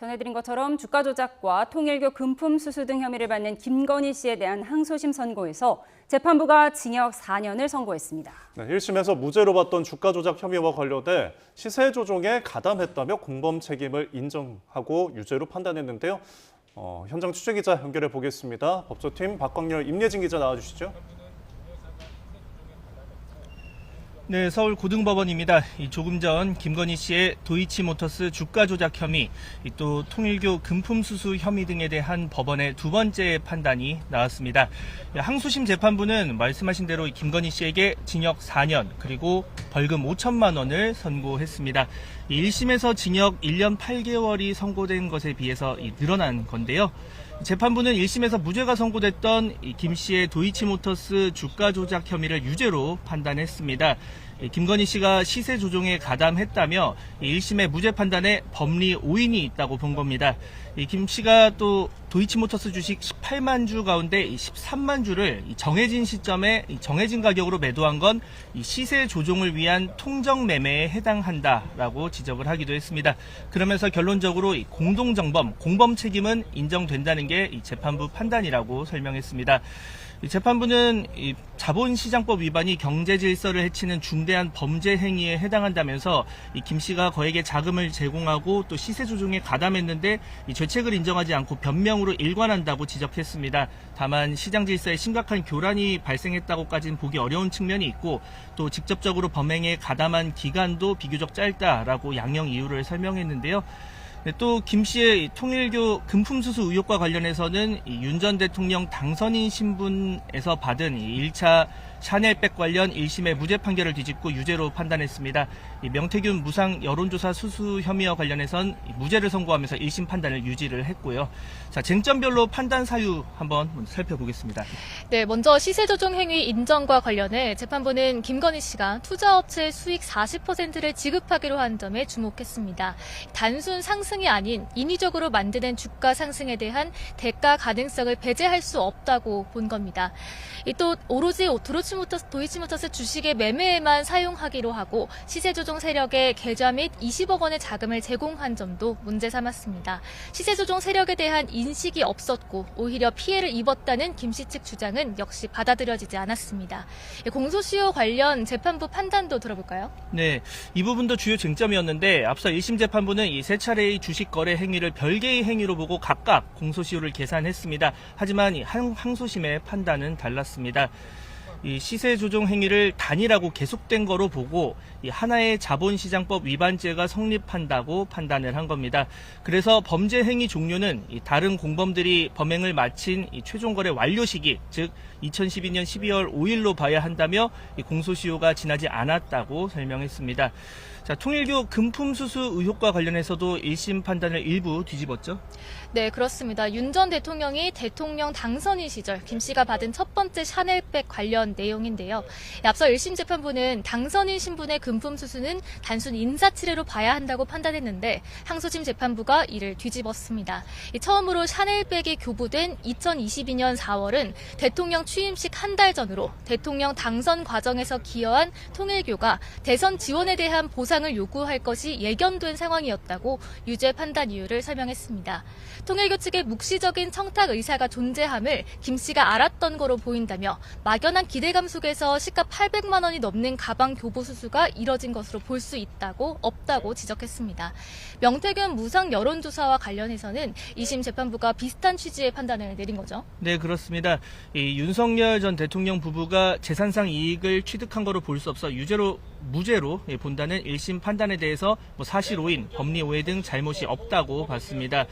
전해드린 것처럼 주가 조작과 통일교 금품 수수 등 혐의를 받는 김건희 씨에 대한 항소심 선고에서 재판부가 징역 4년을 선고했습니다. 1심에서 무죄로 봤던 주가 조작 혐의와 관련돼 시세 조종에 가담했다며 공범 책임을 인정하고 유죄로 판단했는데요. 현장 취재기자 연결해 보겠습니다. 법조팀 박광렬, 임예진 기자 나와주시죠. 네, 서울 고등법원입니다. 조금 전 김건희 씨의 도이치모터스 주가 조작 혐의, 또 통일교 금품 수수 혐의 등에 대한 법원의 두 번째 판단이 나왔습니다. 항소심 재판부는 말씀하신 대로 김건희 씨에게 징역 4년 그리고 벌금 5천만 원을 선고했습니다. 1심에서 징역 1년 8개월이 선고된 것에 비해서 늘어난 건데요. 재판부는 1심에서 무죄가 선고됐던 김 씨의 도이치모터스 주가 조작 혐의를 유죄로 판단했습니다. 김건희 씨가 시세 조종에 가담했다며 1심의 무죄 판단에 법리 오인이 있다고 본 겁니다. 김 씨가 또 도이치모터스 주식 18만 주 가운데 13만 주를 정해진 시점에 정해진 가격으로 매도한 건 시세 조종을 위한 통정 매매에 해당한다라고 지적을 하기도 했습니다. 그러면서 결론적으로 공동정범, 공범 책임은 인정된다는 게 재판부 판단이라고 설명했습니다. 재판부는 자본시장법 위반이 경제질서를 해치는 중대한 범죄 행위에 해당한다면서 김 씨가 거액의 자금을 제공하고 또 시세 조종에 가담했는데 죄책을 인정하지 않고 변명으로 일관한다고 지적했습니다. 다만 시장 질서에 심각한 교란이 발생했다고까지는 보기 어려운 측면이 있고 또 직접적으로 범행에 가담한 기간도 비교적 짧다라고 양형 이유를 설명했는데요. 또 김 씨의 통일교 금품 수수 의혹과 관련해서는 윤 전 대통령 당선인 신분에서 받은 1차 샤넬백 관련 1심의 무죄 판결을 뒤집고 유죄로 판단했습니다. 명태균 무상 여론조사 수수 혐의와 관련해선 무죄를 선고하면서 1심 판단을 유지를 했고요. 자, 쟁점별로 판단 사유 한번 살펴보겠습니다. 네, 먼저 시세조종 행위 인정과 관련해 재판부는 김건희 씨가 투자업체 수익 40%를 지급하기로 한 점에 주목했습니다. 단순 상승이 아닌 인위적으로 만드는 주가 상승에 대한 대가 가능성을 배제할 수 없다고 본 겁니다. 또 오로지 도이치모터스 주식의 매매에만 사용하기로 하고 시세조종 세력에 계좌 및 20억 원의 자금을 제공한 점도 문제 삼았습니다. 시세조종 세력에 대한 인식이 없었고 오히려 피해를 입었다는 김 씨 측 주장은 역시 받아들여지지 않았습니다. 공소시효 관련 재판부 판단도 들어볼까요? 네, 이 부분도 주요 쟁점이었는데 앞서 1심 재판부는 이 세 차례의 주식 거래 행위를 별개의 행위로 보고 각각 공소시효를 계산했습니다. 하지만 이 항소심의 판단은 달랐습니다. 이 시세 조종 행위를 단일하고 계속된 거로 보고 이 하나의 자본시장법 위반죄가 성립한다고 판단을 한 겁니다. 그래서 범죄 행위 종료는 이 다른 공범들이 범행을 마친 이 최종 거래 완료 시기, 즉 2012년 12월 5일로 봐야 한다며 이 공소시효가 지나지 않았다고 설명했습니다. 자, 통일교 금품 수수 의혹과 관련해서도 1심 판단을 일부 뒤집었죠? 네, 그렇습니다. 윤 전 대통령이 대통령 당선인 시절 김 씨가 받은 첫 번째 샤넬백 관련 내용인데요. 앞서 1심 재판부는 당선인 신분의 금품 수수는 단순 인사치레로 봐야 한다고 판단했는데 항소심 재판부가 이를 뒤집었습니다. 처음으로 샤넬백이 교부된 2022년 4월은 대통령 취임식 한 달 전으로 대통령 당선 과정에서 기여한 통일교가 대선 지원에 대한 보상을 요구할 것이 예견된 상황이었다고 유죄 판단 이유를 설명했습니다. 통일교 측의 묵시적인 청탁 의사가 존재함을 김 씨가 알았던 거로 보인다며 막연한 기대감 속에서 시가 800만 원이 넘는 가방 교부 수수가 이뤄진 것으로 볼 수 없다고 지적했습니다. 명태균 무상 여론조사와 관련해서는 2심 재판부가 비슷한 취지의 판단을 내린 거죠. 네, 그렇습니다. 이 윤석열 전 대통령 부부가 재산상 이익을 취득한 거로 볼 수 없어 무죄로 본다는 1심 판단에 대해서 사실 오인, 법리 오해 등 잘못이 없다고 봤습니다.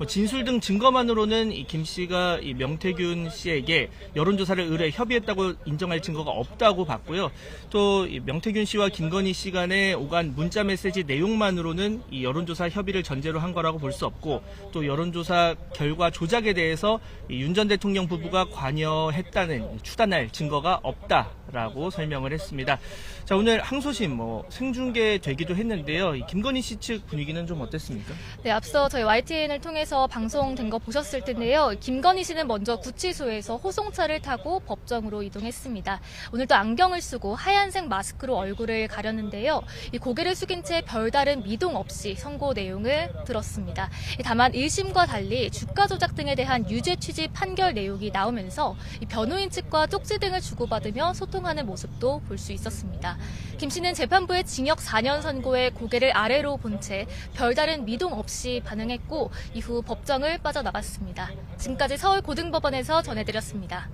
진술 등 증거만으로는 이 김 씨가 이 명태균 씨에게 여론조사를 의뢰 협의했다고 인정할 증거가 없다고 봤고요. 또 이 명태균 씨와 김건희 씨 간에 오간 문자 메시지 내용만으로는 이 여론조사 협의를 전제로 한 거라고 볼 수 없고 또 여론조사 결과 조작에 대해서 윤 전 대통령 부부가 관여했다는 추단할 증거가 없다. 있다라고 설명을 했습니다. 자, 오늘 항소심 생중계되기도 했는데요. 이 김건희 씨 측 분위기는 좀 어땠습니까? 네, 앞서 저희 YTN을 통해서 방송된 거 보셨을 텐데요. 김건희 씨는 먼저 구치소에서 호송차를 타고 법정으로 이동했습니다. 오늘도 안경을 쓰고 하얀색 마스크로 얼굴을 가렸는데요. 이 고개를 숙인 채 별다른 미동 없이 선고 내용을 들었습니다. 다만 1심과 달리 주가 조작 등에 대한 유죄 취지 판결 내용이 나오면서 이 변호인 측과 쪽지 등을 주고받으며 소통하는 모습도 볼 수 있었습니다. 김 씨는 재판부의 징역 4년 선고에 고개를 아래로 본 채 별다른 미동 없이 반응했고 이후 법정을 빠져나갔습니다. 지금까지 서울고등법원에서 전해드렸습니다.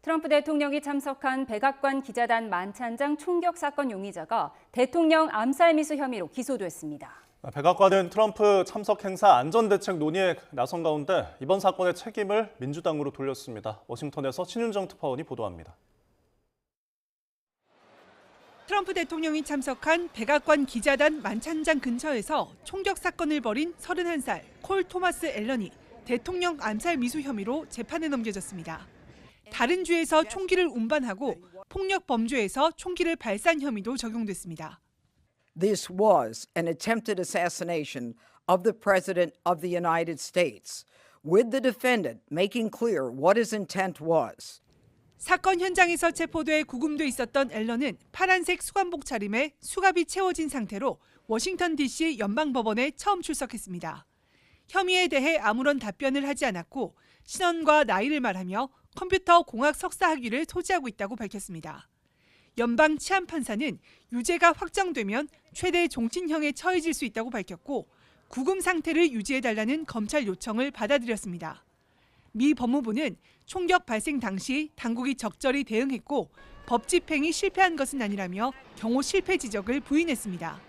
트럼프 대통령이 참석한 백악관 기자단 만찬장 총격 사건 용의자가 대통령 암살 미수 혐의로 기소됐습니다. 백악관은 트럼프 참석 행사 안전대책 논의에 나선 가운데 이번 사건의 책임을 민주당으로 돌렸습니다. 워싱턴에서 신윤정 특파원이 보도합니다. 트럼프 대통령이 참석한 백악관 기자단 만찬장 근처에서 총격 사건을 벌인 31살 콜 토마스 앨런이 대통령 암살 미수 혐의로 재판에 넘겨졌습니다. 다른 주에서 총기를 운반하고 폭력 범죄에서 총기를 발사한 혐의도 적용됐습니다. This was an attempted assassination of the President of the United States, with the defendant making clear what his intent was. 사건 현장에서 체포돼 구금돼 있었던 앨런은 파란색 수감복 차림에 수갑이 채워진 상태로 워싱턴 DC 연방법원에 처음 출석했습니다. 혐의에 대해 아무런 답변을 하지 않았고 신원과 나이를 말하며 컴퓨터 공학 석사 학위를 소지하고 있다고 밝혔습니다. 연방 치안판사는 유죄가 확정되면 최대 종신형에 처해질 수 있다고 밝혔고 구금 상태를 유지해달라는 검찰 요청을 받아들였습니다. 미 법무부는 총격 발생 당시 당국이 적절히 대응했고 법 집행이 실패한 것은 아니라며 경호 실패 지적을 부인했습니다.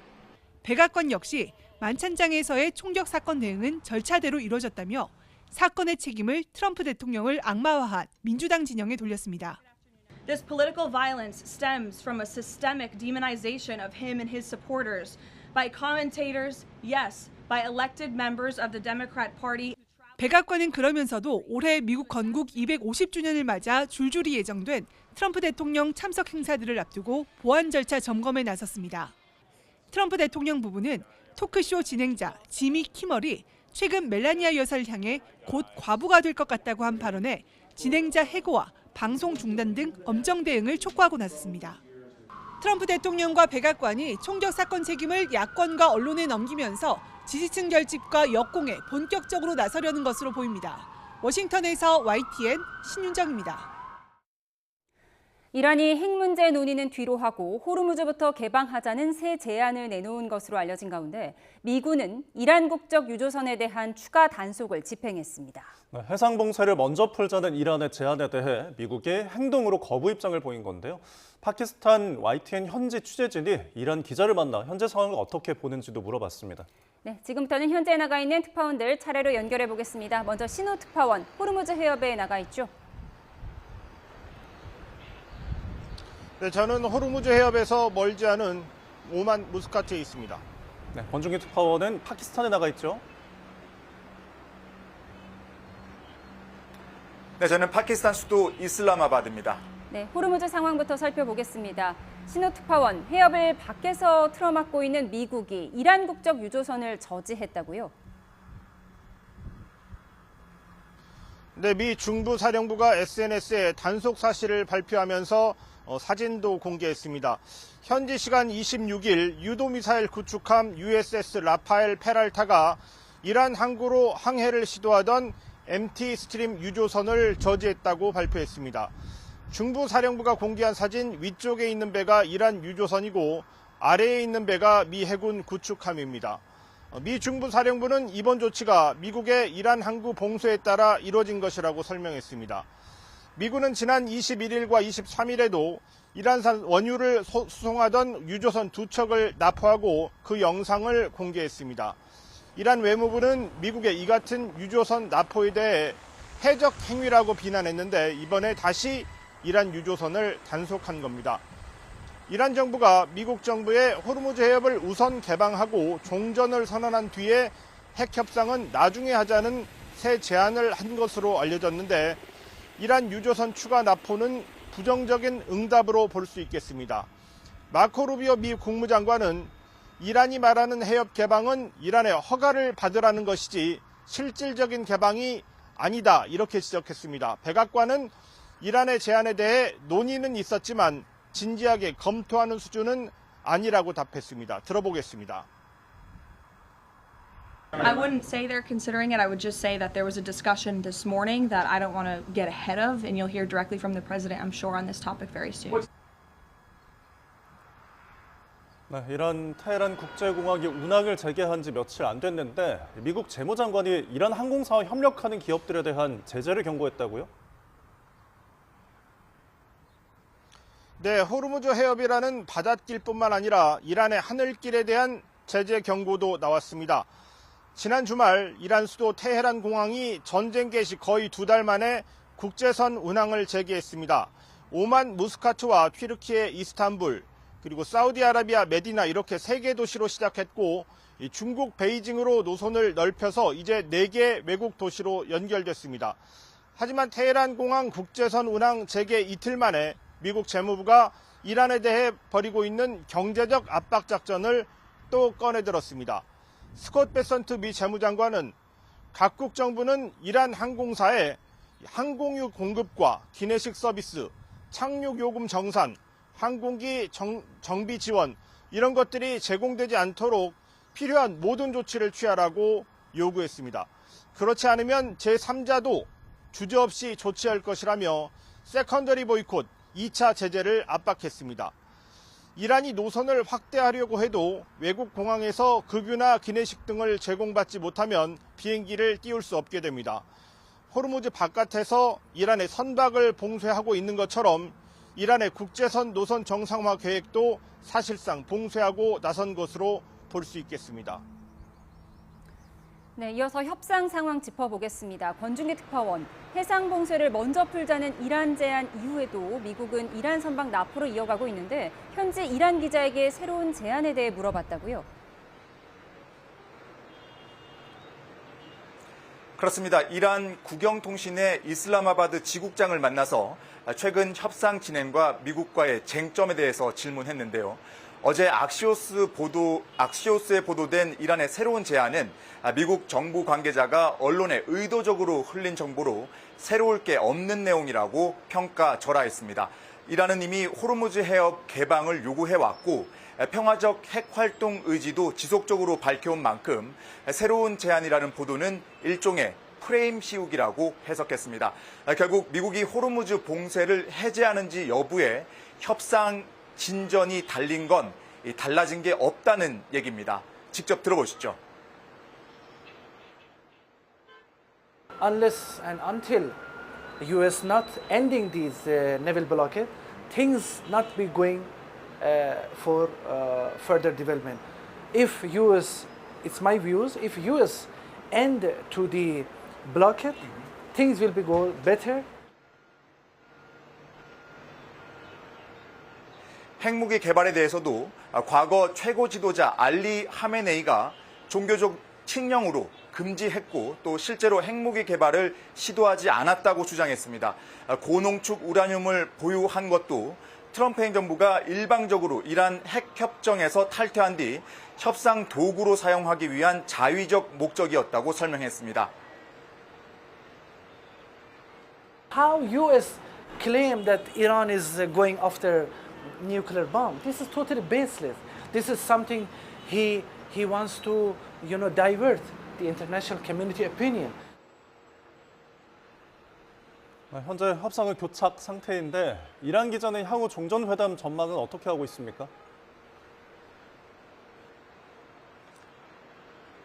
백악관 역시 만찬장에서의 총격 사건 대응은 절차대로 이루어졌다며 사건의 책임을 트럼프 대통령을 악마화한 민주당 진영에 돌렸습니다. This political violence stems from a systemic demonization of him and his supporters by commentators, yes, by elected members of the Democrat Party. 백악관은 그러면서도 올해 미국 건국 250주년을 맞아 줄줄이 예정된 트럼프 대통령 참석 행사들을 앞두고 보안 절차 점검에 나섰습니다. 트럼프 대통령 부부는 토크쇼 진행자 지미 키멀이 최근 멜라니아 여사를 향해 곧 과부가 될 것 같다고 한 발언에 진행자 해고와 방송 중단 등 엄정 대응을 촉구하고 나섰습니다. 트럼프 대통령과 백악관이 총격 사건 책임을 야권과 언론에 넘기면서 지지층 결집과 역공에 본격적으로 나서려는 것으로 보입니다. 워싱턴에서 YTN 신윤정입니다. 이란이 핵 문제 논의는 뒤로 하고 호르무즈부터 개방하자는 새 제안을 내놓은 것으로 알려진 가운데 미군은 이란 국적 유조선에 대한 추가 단속을 집행했습니다. 해상 봉쇄를 먼저 풀자는 이란의 제안에 대해 미국이 행동으로 거부 입장을 보인 건데요. 파키스탄 YTN 현지 취재진이 이란 기자를 만나 현재 상황을 어떻게 보는지도 물어봤습니다. 네, 지금부터는 현지에 나가 있는 특파원들 차례로 연결해 보겠습니다. 먼저 신호 특파원, 호르무즈 해협에 나가 있죠. 네, 저는 호르무즈 해협에서 멀지 않은 오만 무스카트에 있습니다. 네, 권중기 특파원은 파키스탄에 나가 있죠. 네, 저는 파키스탄 수도 이슬라마바드입니다. 네, 호르무즈 상황부터 살펴보겠습니다. 신호 특파원, 해협을 밖에서 틀어막고 있는 미국이 이란 국적 유조선을 저지했다고요? 네, 미 중부 사령부가 SNS에 단속 사실을 발표하면서 사진도 공개했습니다. 현지 시간 26일 유도미사일 구축함 USS 라파엘 페랄타가 이란 항구로 항해를 시도하던 MT 스트림 유조선을 저지했다고 발표했습니다. 중부 사령부가 공개한 사진 위쪽에 있는 배가 이란 유조선이고 아래에 있는 배가 미 해군 구축함입니다. 미 중부 사령부는 이번 조치가 미국의 이란 항구 봉쇄에 따라 이뤄진 것이라고 설명했습니다. 미군은 지난 21일과 23일에도 이란산 원유를 수송하던 유조선 2척을 납포하고 그 영상을 공개했습니다. 이란 외무부는 미국의 이 같은 유조선 납포에 대해 해적 행위라고 비난했는데 이번에 다시 이란 유조선을 단속한 겁니다. 이란 정부가 미국 정부의 호르무즈 해협을 우선 개방하고 종전을 선언한 뒤에 핵 협상은 나중에 하자는 새 제안을 한 것으로 알려졌는데 이란 유조선 추가 납포는 부정적인 응답으로 볼 수 있겠습니다. 마코 루비오 미 국무장관은 이란이 말하는 해협 개방은 이란의 허가를 받으라는 것이지 실질적인 개방이 아니다 이렇게 지적했습니다. 백악관은 이란의 제안에 대해 논의는 있었지만 진지하게 검토하는 수준은 아니라고 답했습니다. 들어보겠습니다. I wouldn't say they're considering it. I would just say that there was a discussion this morning that I don't want to get ahead of, and you'll hear directly from the president, I'm sure, on this topic very soon. 네, 이란 테헤란 국제공항이 운항을 재개한 지 며칠 안 됐는데 미국 재무장관이 이란 항공사와 협력하는 기업들에 대한 제재를 경고했다고요? 네, 호르무즈 해협이라는 바닷길뿐만 아니라 이란의 하늘길에 대한 제재 경고도 나왔습니다. 지난 주말 이란 수도 테헤란 공항이 전쟁 개시 거의 2달 만에 국제선 운항을 재개했습니다. 오만 무스카트와 튀르키예 이스탄불, 그리고 사우디아라비아 메디나 이렇게 3개 도시로 시작했고 중국 베이징으로 노선을 넓혀서 이제 4개 외국 도시로 연결됐습니다. 하지만 테헤란 공항 국제선 운항 재개 이틀 만에 미국 재무부가 이란에 대해 벌이고 있는 경제적 압박 작전을 또 꺼내들었습니다. 스콧 베선트 미 재무장관은 각국 정부는 이란 항공사에 항공유 공급과 기내식 서비스, 착륙 요금 정산, 항공기 정비 지원 이런 것들이 제공되지 않도록 필요한 모든 조치를 취하라고 요구했습니다. 그렇지 않으면 제3자도 주저없이 조치할 것이라며 세컨더리 보이콧 2차 제재를 압박했습니다. 이란이 노선을 확대하려고 해도 외국 공항에서 급유나 기내식 등을 제공받지 못하면 비행기를 띄울 수 없게 됩니다. 호르무즈 바깥에서 이란의 선박을 봉쇄하고 있는 것처럼 이란의 국제선 노선 정상화 계획도 사실상 봉쇄하고 나선 것으로 볼 수 있겠습니다. 네, 이어서 협상 상황 짚어보겠습니다. 권준기 특파원, 해상 봉쇄를 먼저 풀자는 이란 제안 이후에도 미국은 이란 선박 납포를 이어가고 있는데 현지 이란 기자에게 새로운 제안에 대해 물어봤다고요? 그렇습니다. 이란 국영통신의 이슬라마바드 지국장을 만나서 최근 협상 진행과 미국과의 쟁점에 대해서 질문했는데요. 어제 악시오스에 보도된 이란의 새로운 제안은 미국 정부 관계자가 언론에 의도적으로 흘린 정보로 새로울 게 없는 내용이라고 평가절하했습니다. 이란은 이미 호르무즈 해협 개방을 요구해왔고 평화적 핵 활동 의지도 지속적으로 밝혀온 만큼 새로운 제안이라는 보도는 일종의 프레임 씌우기라고 해석했습니다. 결국 미국이 호르무즈 봉쇄를 해제하는지 여부에 협상 진전이 달린 건 달라진 게 없다는 얘기입니다. 직접 들어보시죠. Unless and until the U.S. not ending these naval blockade, things not be going for further development. If U.S. it's my views, if U.S. end to the blockade, things will be go better. 핵무기 개발에 대해서도 과거 최고 지도자 알리 하메네이가 종교적 칙령으로 금지했고 또 실제로 핵무기 개발을 시도하지 않았다고 주장했습니다. 고농축 우라늄을 보유한 것도 트럼프 행정부가 일방적으로 이란 핵협정에서 탈퇴한 뒤 협상 도구로 사용하기 위한 자위적 목적이었다고 설명했습니다. How U.S. claim that Iran is going after nuclear bomb? This is totally baseless. This is something he wants to, divert the international community opinion. 현재 협상은 교착 상태인데 이란 기자는 향후 종전회담 전망은 어떻게 하고 있습니까?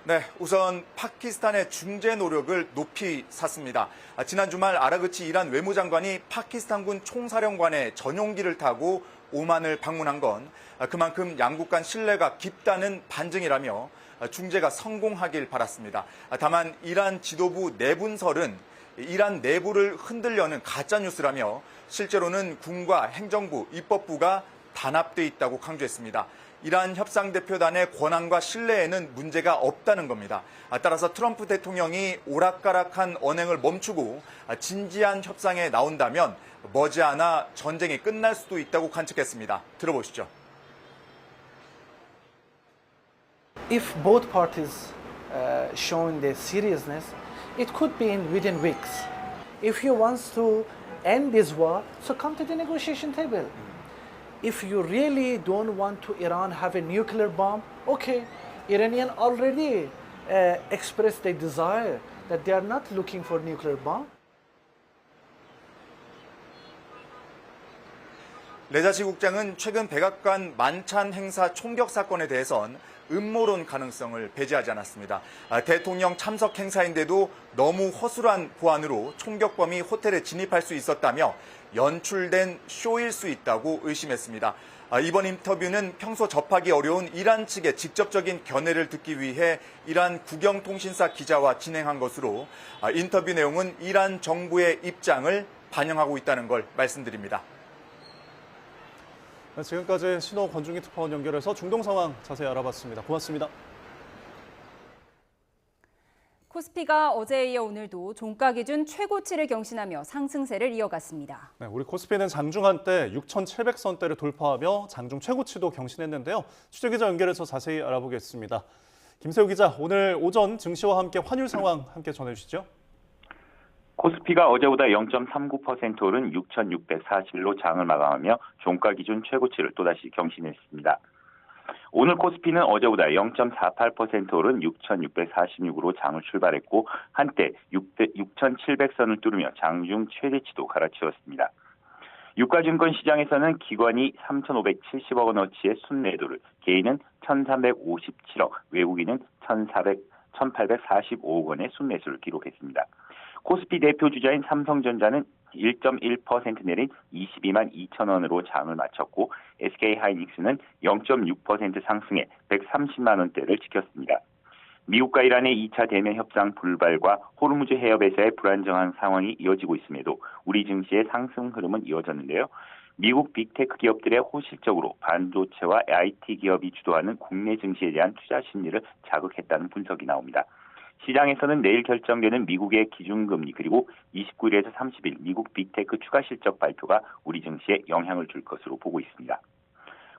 네, 우선 파키스탄의 중재 노력을 높이 샀습니다. 지난 주말 아라그치 이란 외무장관이 파키스탄군 총사령관의 전용기를 타고 오만을 방문한 건 그만큼 양국 간 신뢰가 깊다는 반증이라며 중재가 성공하길 바랐습니다. 다만 이란 지도부 내분설은 이란 내부를 흔들려는 가짜뉴스라며 실제로는 군과 행정부, 입법부가 단합돼 있다고 강조했습니다. 이란 협상대표단의 권한과 신뢰에는 문제가 없다는 겁니다. 따라서 트럼프 대통령이 오락가락한 언행을 멈추고 진지한 협상에 나온다면 머지않아 전쟁이 끝날 수도 있다고 관측했습니다. 들어보시죠. If both parties showing their seriousness, it could be within weeks. If you want to end this war, so come to the negotiation table. If you really don't want to Iran have a nuclear bomb, okay, Iranian already expressed their desire that they are not looking for nuclear bomb. 레자시 국장은 최근 백악관 만찬 행사 총격 사건에 대해선 음모론 가능성을 배제하지 않았습니다. 대통령 참석 행사인데도 너무 허술한 보안으로 총격범이 호텔에 진입할 수 있었다며 연출된 쇼일 수 있다고 의심했습니다. 이번 인터뷰는 평소 접하기 어려운 이란 측의 직접적인 견해를 듣기 위해 이란 국영통신사 기자와 진행한 것으로 인터뷰 내용은 이란 정부의 입장을 반영하고 있다는 걸 말씀드립니다. 지금까지 신호 권중기 특파원 연결해서 중동 상황 자세히 알아봤습니다. 고맙습니다. 코스피가 어제에 이어 오늘도 종가 기준 최고치를 경신하며 상승세를 이어갔습니다. 네, 우리 코스피는 장중 한때 6,700선대를 돌파하며 장중 최고치도 경신했는데요. 취재기자 연결해서 자세히 알아보겠습니다. 김세우 기자, 오늘 오전 증시와 함께 환율 상황 함께 전해주시죠. 코스피가 어제보다 0.39% 오른 6,641로 장을 마감하며 종가 기준 최고치를 또다시 경신했습니다. 오늘 코스피는 어제보다 0.48% 오른 6,646으로 장을 출발했고 한때 6,700선을 뚫으며 장중 최대치도 갈아치웠습니다. 유가증권 시장에서는 기관이 3,570억 원어치의 순매도를, 개인은 1,357억, 외국인은 1,845억 원의 순매수를 기록했습니다. 코스피 대표 주자인 삼성전자는 1.1% 내린 22만 2천 원으로 장을 마쳤고 SK하이닉스는 0.6% 상승해 130만 원대를 지켰습니다. 미국과 이란의 2차 대면 협상 불발과 호르무즈 해협에서의 불안정한 상황이 이어지고 있음에도 우리 증시의 상승 흐름은 이어졌는데요. 미국 빅테크 기업들의 호실적으로 반도체와 IT 기업이 주도하는 국내 증시에 대한 투자 심리를 자극했다는 분석이 나옵니다. 시장에서는 내일 결정되는 미국의 기준금리 그리고 29일에서 30일 미국 빅테크 추가 실적 발표가 우리 증시에 영향을 줄 것으로 보고 있습니다.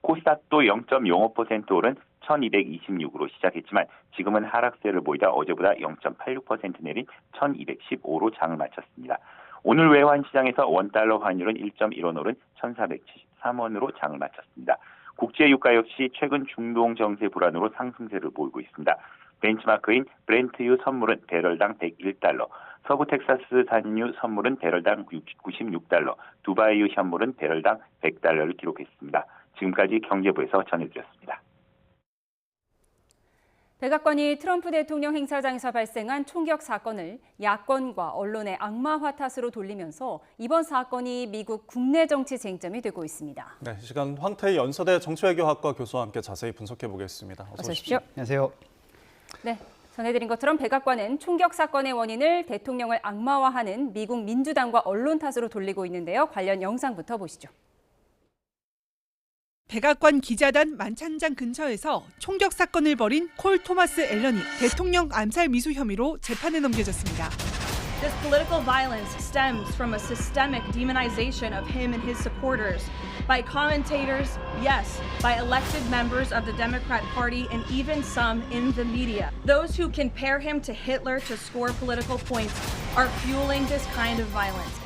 코스닥도 0.05% 오른 1226으로 시작했지만 지금은 하락세를 보이다 어제보다 0.86% 내린 1215로 장을 마쳤습니다. 오늘 외환 시장에서 원달러 환율은 1.1원 오른 1473원으로 장을 마쳤습니다. 국제 유가 역시 최근 중동 정세 불안으로 상승세를 보이고 있습니다. 벤치마크인 브렌트유 선물은 배럴당 101달러, 서부 텍사스 산유 선물은 배럴당 96달러, 두바이유 현물은 배럴당 100달러를 기록했습니다. 지금까지 경제부에서 전해드렸습니다. 백악관이 트럼프 대통령 행사장에서 발생한 총격 사건을 야권과 언론의 악마화 탓으로 돌리면서 이번 사건이 미국 국내 정치 쟁점이 되고 있습니다. 네, 이 시간 황태희 연서대 정치외교학과 교수와 함께 자세히 분석해 보겠습니다. 어서 오십시오. 안녕하세요. 네, 전해드린 것처럼 백악관은 총격 사건의 원인을 대통령을 악마화하는 미국 민주당과 언론 탓으로 돌리고 있는데요. 관련 영상부터 보시죠. 백악관 기자단 만찬장 근처에서 총격 사건을 벌인 콜 토마스 앨런이 대통령 암살 미수 혐의로 재판에 넘겨졌습니다. This political violence stems from a systemic demonization of him and his supporters by commentators, yes, by elected members of the Democrat Party and even some in the media. Those who compare him to Hitler to score political points are fueling this kind of violence.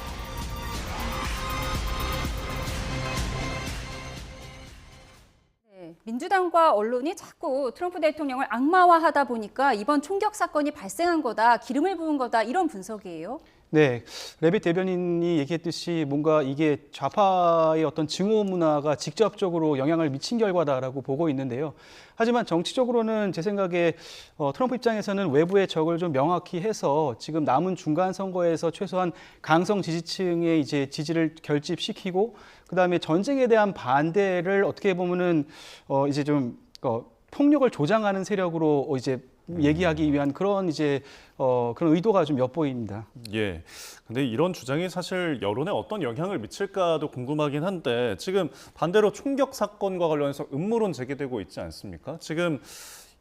민주당과 언론이 자꾸 트럼프 대통령을 악마화하다 보니까 이번 총격 사건이 발생한 거다, 기름을 부은 거다 이런 분석이에요. 네, 레빗 대변인이 얘기했듯이 뭔가 이게 좌파의 어떤 증오 문화가 직접적으로 영향을 미친 결과다라고 보고 있는데요. 하지만 정치적으로는 제 생각에 트럼프 입장에서는 외부의 적을 좀 명확히 해서 지금 남은 중간 선거에서 최소한 강성 지지층의 이제 지지를 결집시키고 그다음에 전쟁에 대한 반대를 어떻게 보면은 이제 좀 폭력을 조장하는 세력으로 이제 얘기하기 위한 그런 이제 그런 의도가 좀 엿보입니다. 예. 근데 이런 주장이 사실 여론에 어떤 영향을 미칠까도 궁금하긴 한데 지금 반대로 총격 사건과 관련해서 음모론 제기되고 있지 않습니까? 지금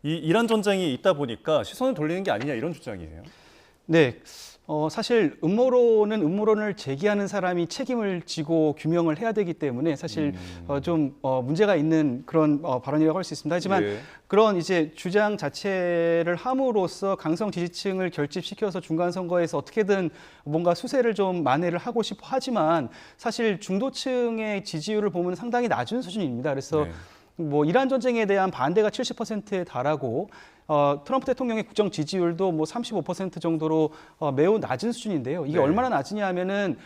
이 이란 전쟁이 있다 보니까 시선을 돌리는 게 아니냐 이런 주장이에요. 네. 사실 음모론은 음모론을 제기하는 사람이 책임을 지고 규명을 해야 되기 때문에 사실 좀 문제가 있는 그런 발언이라고 할 수 있습니다. 하지만 예. 그런 이제 주장 자체를 함으로써 강성 지지층을 결집시켜서 중간 선거에서 어떻게든 뭔가 수세를 좀 만회를 하고 싶어 하지만 사실 중도층의 지지율을 보면 상당히 낮은 수준입니다. 그래서 뭐 이란 전쟁에 대한 반대가 70%에 달하고 트럼프 대통령의 국정 지지율도 뭐 35% 정도로 매우 낮은 수준인데요. 이게 얼마나 낮으냐 하면은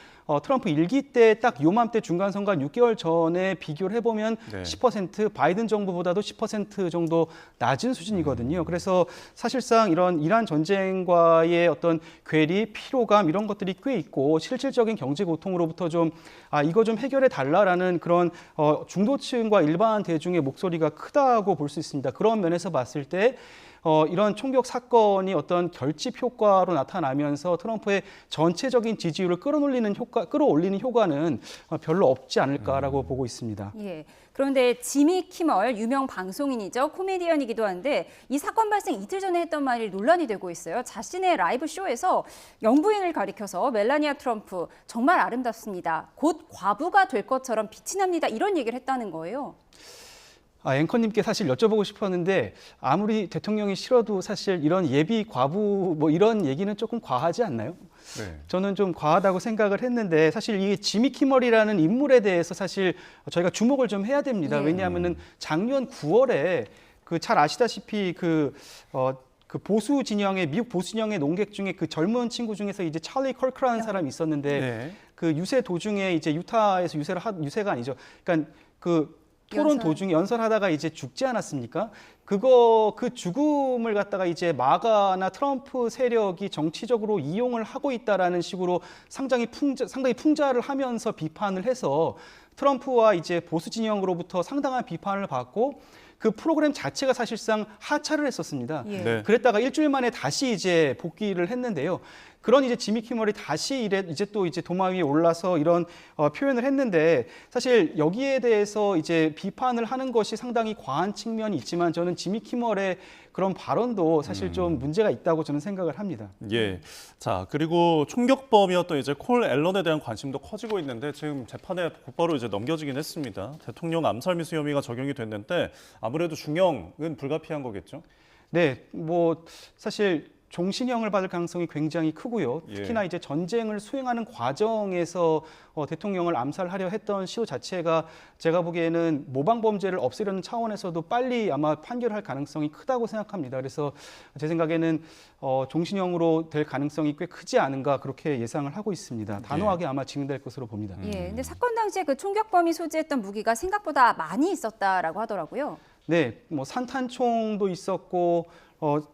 트럼프 1기 때 딱 요맘때 중간선거 한 6개월 전에 비교를 해보면 10%, 바이든 정부보다도 10% 정도 낮은 수준이거든요. 그래서 사실상 이런 이란 전쟁과의 어떤 괴리, 피로감 이런 것들이 꽤 있고 실질적인 경제 고통으로부터 좀 이거 좀 해결해 달라라는 그런 중도층과 일반 대중의 목소리가 크다고 볼 수 있습니다. 그런 면에서 봤을 때 이런 총격 사건이 어떤 결집 효과로 나타나면서 트럼프의 전체적인 지지율을 끌어올리는 효과는 별로 없지 않을까라고 보고 있습니다. 예. 그런데 지미 키멀 유명 방송인이죠. 코미디언이기도 한데 이 사건 발생 이틀 전에 했던 말이 논란이 되고 있어요. 자신의 라이브 쇼에서 영부인을 가리켜서 멜라니아 트럼프 정말 아름답습니다. 곧 과부가 될 것처럼 빛이 납니다. 이런 얘기를 했다는 거예요. 앵커님께 사실 여쭤보고 싶었는데 아무리 대통령이 싫어도 사실 이런 예비 과부 뭐 이런 얘기는 조금 과하지 않나요? 네. 저는 좀 과하다고 생각을 했는데 사실 이 지미 키멀이라는 인물에 대해서 사실 저희가 주목을 좀 해야 됩니다. 왜냐하면은 작년 9월에 그 잘 아시다시피 그 보수 진영의 미국 보수 진영의 논객 중에 그 젊은 친구 중에서 이제 찰리 컬크라는 사람이 있었는데 그 유세 도중에 이제 유타에서 유세가 아니죠. 그러니까 그 토론 도중에 연설하다가 이제 죽지 않았습니까? 그 죽음을 갖다가 이제 마가나 트럼프 세력이 정치적으로 이용을 하고 있다라는 식으로 상당히 풍자를 하면서 비판을 해서 트럼프와 이제 보수 진영으로부터 상당한 비판을 받고 그 프로그램 자체가 사실상 하차를 했었습니다. 그랬다가 일주일 만에 다시 이제 복귀를 했는데요. 그런 이제 지미 키멀이 다시 이제 또 이제 도마 위에 올라서 이런 표현을 했는데 사실 여기에 대해서 이제 비판을 하는 것이 상당히 과한 측면이 있지만 저는 지미 키멀의 그런 발언도 사실 좀 문제가 있다고 저는 생각을 합니다. 예. 자, 그리고 총격범이었던 이제 콜 앨런에 대한 관심도 커지고 있는데 지금 재판에 곧바로 이제 넘겨지긴 했습니다. 대통령 암살 미수 혐의가 적용이 됐는데 아무래도 중형은 불가피한 거겠죠? 네, 뭐 사실 종신형을 받을 가능성이 굉장히 크고요. 특히나 이제 전쟁을 수행하는 과정에서 대통령을 암살하려 했던 시도 자체가 제가 보기에는 모방 범죄를 없애려는 차원에서도 빨리 아마 판결할 가능성이 크다고 생각합니다. 그래서 제 생각에는 종신형으로 될 가능성이 꽤 크지 않은가 그렇게 예상을 하고 있습니다. 단호하게 아마 진행될 것으로 봅니다. 예, 근데 사건 당시에 그 총격범이 소지했던 무기가 생각보다 많이 있었다라고 하더라고요. 네, 뭐 산탄총도 있었고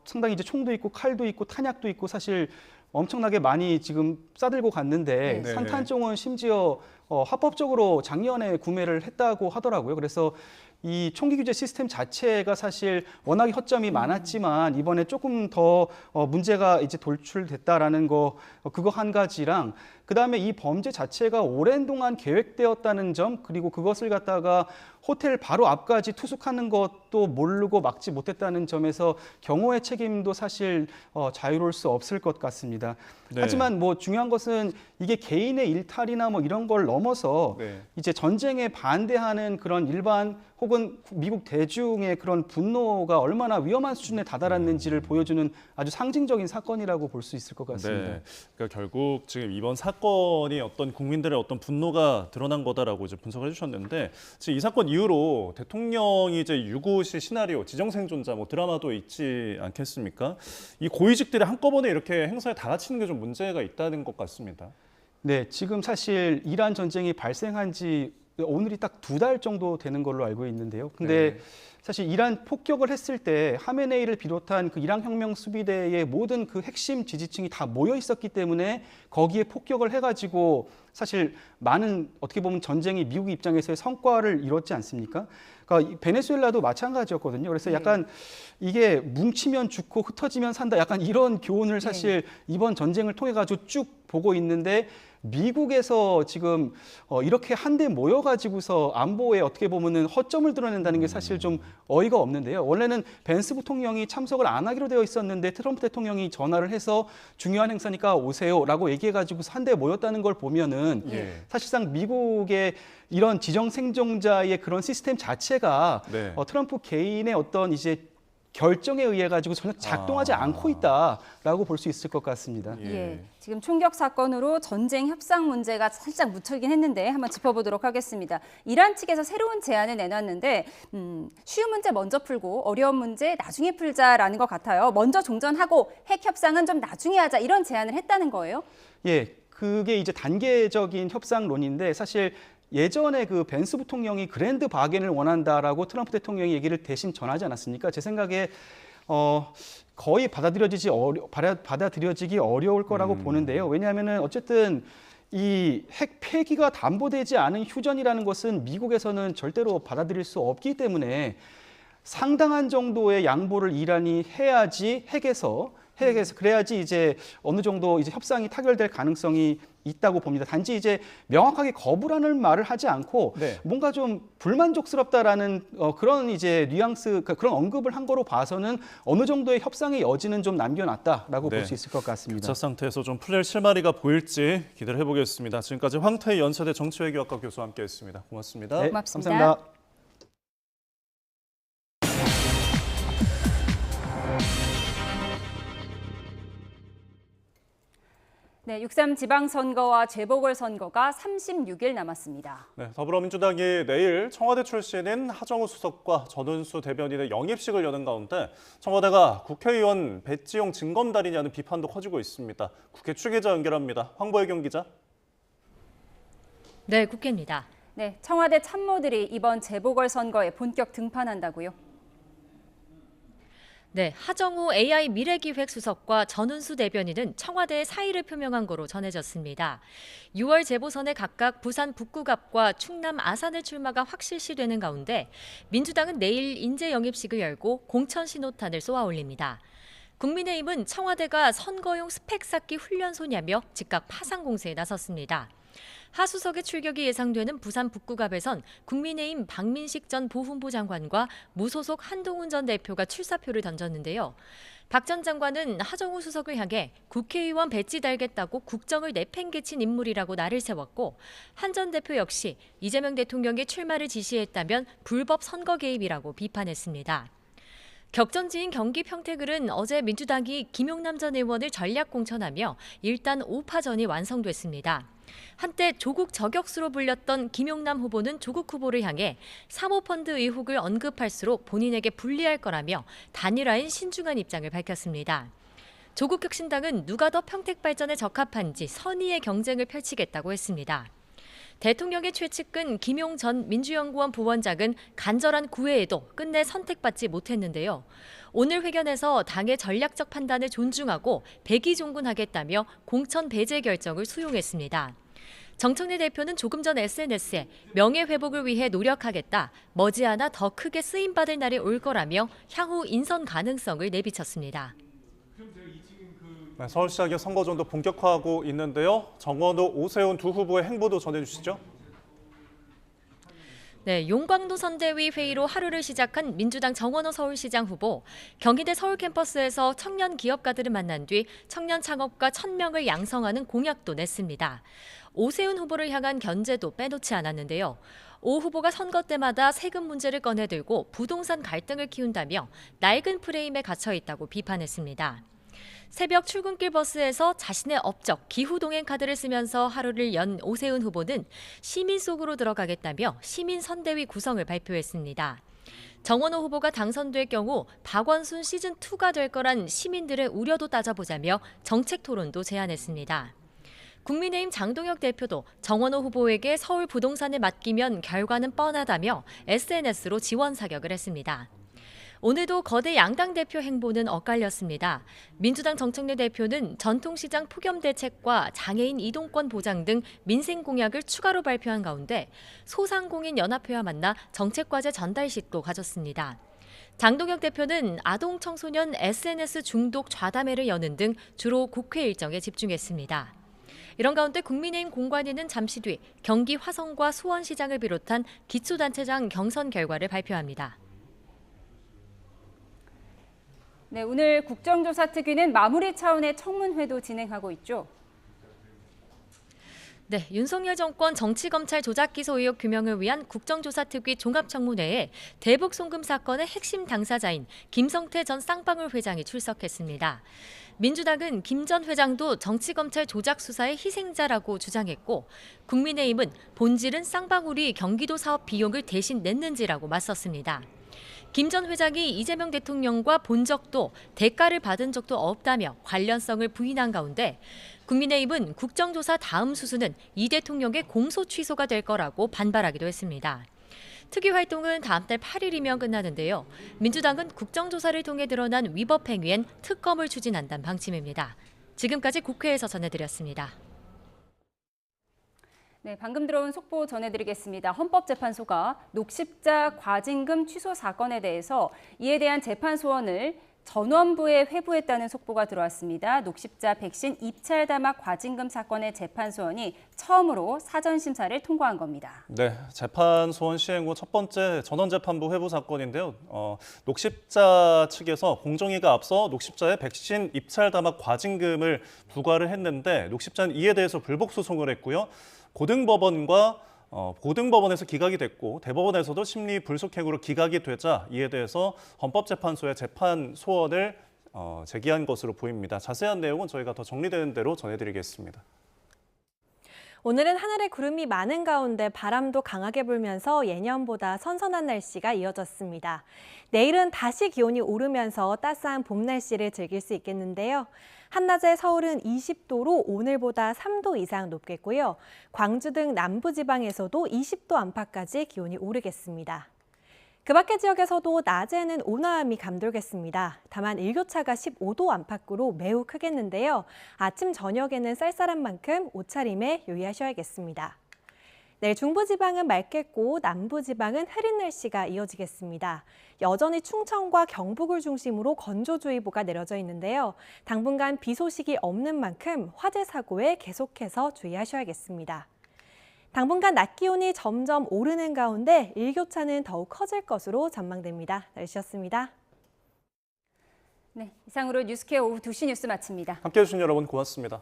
상당히 이제 총도 있고 칼도 있고 탄약도 있고 사실 엄청나게 많이 지금 싸들고 갔는데 산탄총은 심지어 합법적으로 작년에 구매를 했다고 하더라고요. 그래서 이 총기 규제 시스템 자체가 사실 워낙에 허점이 많았지만 이번에 조금 더 문제가 이제 돌출됐다라는 거 그거 한 가지랑 그다음에 이 범죄 자체가 오랜 동안 계획되었다는 점 그리고 그것을 갖다가 호텔 바로 앞까지 투숙하는 것도 모르고 막지 못했다는 점에서 경호의 책임도 사실 자유로울 수 없을 것 같습니다. 하지만 뭐 중요한 것은 이게 개인의 일탈이나 뭐 이런 걸 넘어서 이제 전쟁에 반대하는 그런 일반 혹은 미국 대중의 그런 분노가 얼마나 위험한 수준에 다다랐는지를 보여주는 아주 상징적인 사건이라고 볼 수 있을 것 같습니다. 네. 그러니까 결국 지금 이번 사건이 어떤 국민들의 어떤 분노가 드러난 거다라고 이제 분석을 해주셨는데 지금 이 사건 이후로 대통령이 이제 유구시 시나리오, 지정생존자 뭐 드라마도 있지 않겠습니까? 이 고위직들이 한꺼번에 이렇게 행사에 다 같이는 게 좀 문제가 있다는 것 같습니다. 네, 지금 사실 이란 전쟁이 발생한 지 오늘이 딱 2달 정도 되는 걸로 알고 있는데요. 근데 사실 이란 폭격을 했을 때 하메네이를 비롯한 그 이란 혁명 수비대의 모든 그 핵심 지지층이 다 모여 있었기 때문에 거기에 폭격을 해가지고 사실 많은 어떻게 보면 전쟁이 미국 입장에서의 성과를 이뤘지 않습니까? 그러니까 베네수엘라도 마찬가지였거든요. 그래서 약간 이게 뭉치면 죽고 흩어지면 산다. 약간 이런 교훈을 사실 이번 전쟁을 통해 가지고 쭉 보고 있는데 미국에서 지금 이렇게 한데 모여가지고서 안보에 어떻게 보면은 허점을 드러낸다는 게 사실 좀 어이가 없는데요. 원래는 벤스 부통령이 참석을 안 하기로 되어 있었는데 트럼프 대통령이 전화를 해서 중요한 행사니까 오세요라고 얘기해가지고서 한데 모였다는 걸 보면은 사실상 미국의 이런 지정 생존자의 그런 시스템 자체가 트럼프 개인의 어떤 이제 결정에 의해 가지고 전혀 작동하지 않고 있다라고 볼 수 있을 것 같습니다. 지금 총격 사건으로 전쟁 협상 문제가 살짝 묻혀있긴 했는데 한번 짚어보도록 하겠습니다. 이란 측에서 새로운 제안을 내놨는데 쉬운 문제 먼저 풀고 어려운 문제 나중에 풀자라는 것 같아요. 먼저 종전하고 핵 협상은 좀 나중에 하자 이런 제안을 했다는 거예요? 예, 그게 이제 단계적인 협상론인데 사실 예전에 그 벤스 부통령이 그랜드 바겐을 원한다라고 트럼프 대통령이 얘기를 대신 전하지 않았습니까? 제 생각에 거의 받아들여지기 어려울 거라고 보는데요. 왜냐하면은 어쨌든 이 핵 폐기가 담보되지 않은 휴전이라는 것은 미국에서는 절대로 받아들일 수 없기 때문에 상당한 정도의 양보를 이란이 해야지 핵에서 그래야지 이제 어느 정도 이제 협상이 타결될 가능성이 있다고 봅니다. 단지 이제 명확하게 거부라는 말을 하지 않고 뭔가 좀 불만족스럽다라는 그런 이제 뉘앙스, 그런 언급을 한 거로 봐서는 어느 정도의 협상의 여지는 좀 남겨놨다라고 볼 수 있을 것 같습니다. 교차 상태에서 좀 풀릴 실마리가 보일지 기대를 해보겠습니다. 지금까지 황태희 연세대 정치외교학과 교수와 함께했습니다. 고맙습니다. 네, 고맙습니다. 감사합니다. 네, 6.3 지방선거와 재보궐선거가 36일 남았습니다. 네, 더불어민주당이 내일 청와대 출신인 하정우 수석과 전은수 대변인의 영입식을 여는 가운데 청와대가 국회의원 배지용 징검다리냐는 비판도 커지고 있습니다. 국회 취재자 연결합니다. 황보혜경 기자. 네, 국회입니다. 네, 청와대 참모들이 이번 재보궐선거에 본격 등판한다고요? 네, 하정우 AI 미래기획 수석과 전은수 대변인은 청와대에 사의를 표명한 거로 전해졌습니다. 6월 재보선에 각각 부산 북구갑과 충남 아산의 출마가 확실시되는 가운데 민주당은 내일 인재 영입식을 열고 공천 신호탄을 쏘아 올립니다. 국민의힘은 청와대가 선거용 스펙 쌓기 훈련소냐며 즉각 파상 공세에 나섰습니다. 하 수석의 출격이 예상되는 부산 북구갑에선 국민의힘 박민식 전 보훈부 장관과 무소속 한동훈 전 대표가 출사표를 던졌는데요. 박 전 장관은 하정우 수석을 향해 국회의원 배지 달겠다고 국정을 내팽개친 인물이라고 날을 세웠고 한 전 대표 역시 이재명 대통령의 출마를 지시했다면 불법 선거 개입이라고 비판했습니다. 격전지인 경기 평택을은 어제 민주당이 김용남 전 의원을 전략 공천하며 일단 5파전이 완성됐습니다. 한때 조국 저격수로 불렸던 김용남 후보는 조국 후보를 향해 사모펀드 의혹을 언급할수록 본인에게 불리할 거라며 단일화엔 신중한 입장을 밝혔습니다. 조국혁신당은 누가 더 평택 발전에 적합한지 선의의 경쟁을 펼치겠다고 했습니다. 대통령의 최측근 김용 전 민주연구원 부원장은 간절한 구애에도 끝내 선택받지 못했는데요. 오늘 회견에서 당의 전략적 판단을 존중하고 백의종군하겠다며 공천 배제 결정을 수용했습니다. 정청래 대표는 조금 전 SNS에 명예회복을 위해 노력하겠다, 머지않아 더 크게 쓰임받을 날이 올 거라며 향후 인선 가능성을 내비쳤습니다. 네, 서울시장의 선거전도 본격화하고 있는데요. 정원호, 오세훈 두 후보의 행보도 전해주시죠. 네, 용광로 선대위 회의로 하루를 시작한 민주당 정원호 서울시장 후보. 경희대 서울 캠퍼스에서 청년 기업가들을 만난 뒤 청년 창업가 1000명을 양성하는 공약도 냈습니다. 오세훈 후보를 향한 견제도 빼놓지 않았는데요. 오 후보가 선거 때마다 세금 문제를 꺼내들고 부동산 갈등을 키운다며 낡은 프레임에 갇혀 있다고 비판했습니다. 새벽 출근길 버스에서 자신의 업적 기후동행 카드를 쓰면서 하루를 연 오세훈 후보는 시민 속으로 들어가겠다며 시민선대위 구성을 발표했습니다. 정원호 후보가 당선될 경우 박원순 시즌2가 될 거란 시민들의 우려도 따져보자며 정책 토론도 제안했습니다. 국민의힘 장동혁 대표도 정원호 후보에게 서울 부동산을 맡기면 결과는 뻔하다며 SNS로 지원 사격을 했습니다. 오늘도 거대 양당 대표 행보는 엇갈렸습니다. 민주당 정청래 대표는 전통시장 폭염 대책과 장애인 이동권 보장 등 민생 공약을 추가로 발표한 가운데 소상공인 연합회와 만나 정책과제 전달식도 가졌습니다. 장동혁 대표는 아동 청소년 SNS 중독 좌담회를 여는 등 주로 국회 일정에 집중했습니다. 이런 가운데 국민의힘 공관위는 잠시 뒤 경기 화성과 수원시장을 비롯한 기초단체장 경선 결과를 발표합니다. 네, 오늘 국정조사특위는 마무리 차원의 청문회도 진행하고 있죠. 네, 윤석열 정권 정치검찰 조작기소 의혹 규명을 위한 국정조사특위 종합청문회에 대북 송금 사건의 핵심 당사자인 김성태 전 쌍방울 회장이 출석했습니다. 민주당은 김 전 회장도 정치검찰 조작 수사의 희생자라고 주장했고, 국민의힘은 본질은 쌍방울이 경기도 사업 비용을 대신 냈는지라고 맞섰습니다. 김 전 회장이 이재명 대통령과 본 적도 대가를 받은 적도 없다며 관련성을 부인한 가운데 국민의힘은 국정조사 다음 수순은 이 대통령의 공소 취소가 될 거라고 반발하기도 했습니다. 특위 활동은 다음 달 8일이면 끝나는데요. 민주당은 국정조사를 통해 드러난 위법 행위엔 특검을 추진한다는 방침입니다. 지금까지 국회에서 전해드렸습니다. 네, 방금 들어온 속보 전해드리겠습니다. 헌법재판소가 녹십자 과징금 취소 사건에 대해서 이에 대한 재판 소원을 전원부에 회부했다는 속보가 들어왔습니다. 녹십자 백신 입찰 담합 과징금 사건의 재판 소원이 처음으로 사전 심사를 통과한 겁니다. 네, 재판 소원 시행 후 첫 번째 전원재판부 회부 사건인데요. 녹십자 측에서 공정위가 앞서 녹십자의 백신 입찰 담합 과징금을 부과를 했는데 녹십자는 이에 대해서 불복 소송을 했고요. 고등법원에서 기각이 됐고 대법원에서도 심리 불속행으로 기각이 되자 이에 대해서 헌법재판소에 재판 소원을 제기한 것으로 보입니다. 자세한 내용은 저희가 더 정리되는 대로 전해드리겠습니다. 오늘은 하늘에 구름이 많은 가운데 바람도 강하게 불면서 예년보다 선선한 날씨가 이어졌습니다. 내일은 다시 기온이 오르면서 따스한 봄 날씨를 즐길 수 있겠는데요. 한낮에 서울은 20도로 오늘보다 3도 이상 높겠고요. 광주 등 남부지방에서도 20도 안팎까지 기온이 오르겠습니다. 그 밖의 지역에서도 낮에는 온화함이 감돌겠습니다. 다만 일교차가 15도 안팎으로 매우 크겠는데요. 아침 저녁에는 쌀쌀한 만큼 옷차림에 유의하셔야겠습니다. 내일 중부지방은 맑겠고 남부지방은 흐린 날씨가 이어지겠습니다. 여전히 충청과 경북을 중심으로 건조주의보가 내려져 있는데요. 당분간 비 소식이 없는 만큼 화재 사고에 계속해서 주의하셔야겠습니다. 당분간 낮 기온이 점점 오르는 가운데 일교차는 더욱 커질 것으로 전망됩니다. 날씨였습니다. 네, 이상으로 뉴스케어 오후 2시 뉴스 마칩니다. 함께해 주신 여러분 고맙습니다.